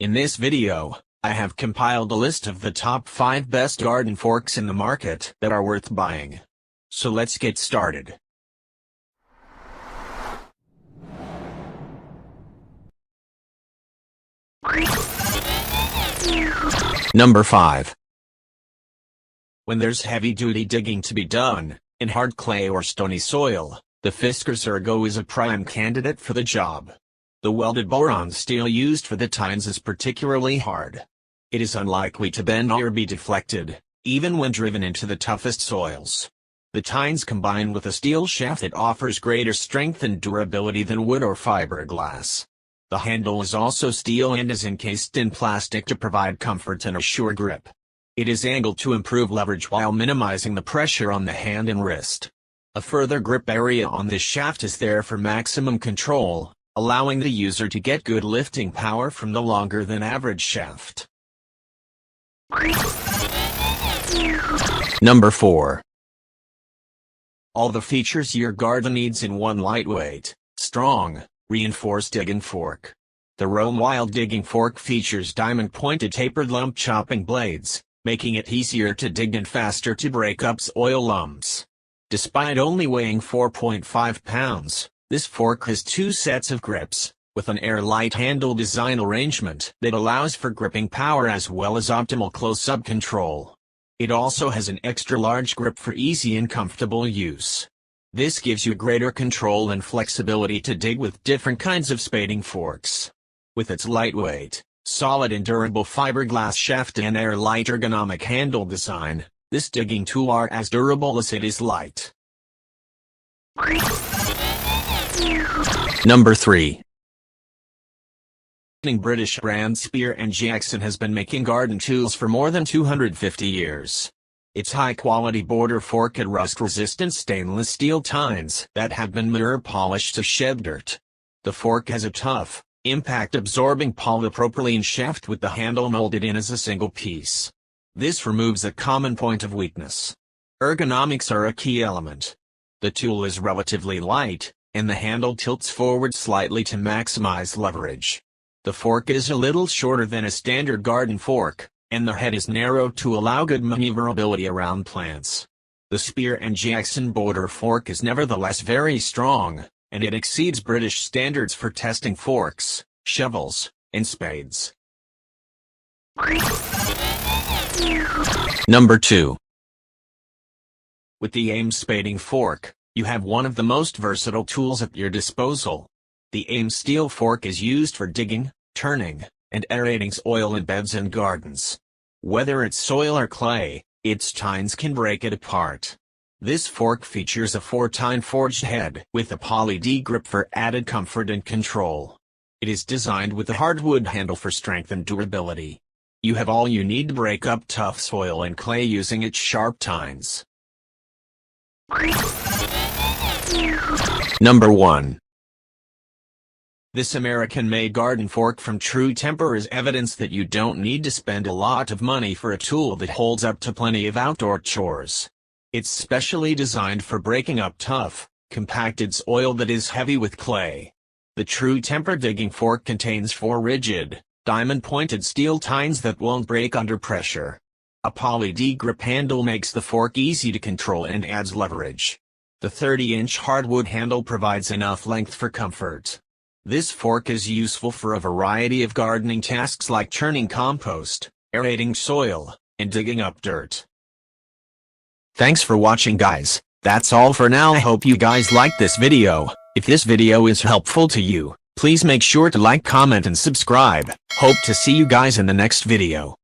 In this video, I have compiled a list of the top 5 best garden forks in the market that are worth buying. So let's get started. Number 5. When there's heavy-duty digging to be done, in hard clay or stony soil, the Fiskars Sergo is a prime candidate for the job. The welded boron steel used for the tines is particularly hard. It is unlikely to bend or be deflected, even when driven into the toughest soils. The tines combine with a steel shaft that offers greater strength and durability than wood or fiberglass. The handle is also steel and is encased in plastic to provide comfort and a sure grip. It is angled to improve leverage while minimizing the pressure on the hand and wrist. A further grip area on this shaft is there for maximum control, allowing the user to get good lifting power from the longer than average shaft. Number 4. All the features your garden needs in one lightweight, strong, reinforced digging fork. The Rome Wild digging fork features diamond-pointed tapered lump chopping blades, making it easier to dig and faster to break up soil lumps. Despite only weighing 4.5 pounds, this fork has 2 sets of grips, with an airlight handle design arrangement that allows for gripping power as well as optimal close-up control. It also has an extra-large grip for easy and comfortable use. This gives you greater control and flexibility to dig with different kinds of spading forks. With its lightweight, solid and durable fiberglass shaft and airlight ergonomic handle design, this digging tool are as durable as it is light. Number 3. British brand Spear & Jackson has been making garden tools for more than 250 years. Its high-quality border fork and rust-resistant stainless steel tines that have been mirror polished to shed dirt. The fork has a tough, impact-absorbing polypropylene shaft with the handle molded in as a single piece. This removes a common point of weakness. Ergonomics are a key element. The tool is relatively light, and the handle tilts forward slightly to maximize leverage. The fork is a little shorter than a standard garden fork, and the head is narrow to allow good maneuverability around plants. The Spear & Jackson border fork is nevertheless very strong, and it exceeds British standards for testing forks, shovels, and spades. Number 2. With the Ames spading fork, you have one of the most versatile tools at your disposal. The Ames steel fork is used for digging, turning, and aerating soil in beds and gardens. Whether it's soil or clay, its tines can break it apart. This fork features a 4-tine forged head with a poly D grip for added comfort and control. It is designed with a hardwood handle for strength and durability. You have all you need to break up tough soil and clay using its sharp tines. Number 1. This American-made garden fork from True Temper is evidence that you don't need to spend a lot of money for a tool that holds up to plenty of outdoor chores. It's specially designed for breaking up tough, compacted soil that is heavy with clay. The True Temper digging fork contains 4 rigid, diamond-pointed steel tines that won't break under pressure. A poly D grip handle makes the fork easy to control and adds leverage. The 30-inch hardwood handle provides enough length for comfort. This fork is useful for a variety of gardening tasks like churning compost, aerating soil, and digging up dirt. Thanks for watching, guys. That's all for now. I hope you guys liked this video. If this video is helpful to you, please make sure to like, comment, and subscribe. Hope to see you guys in the next video.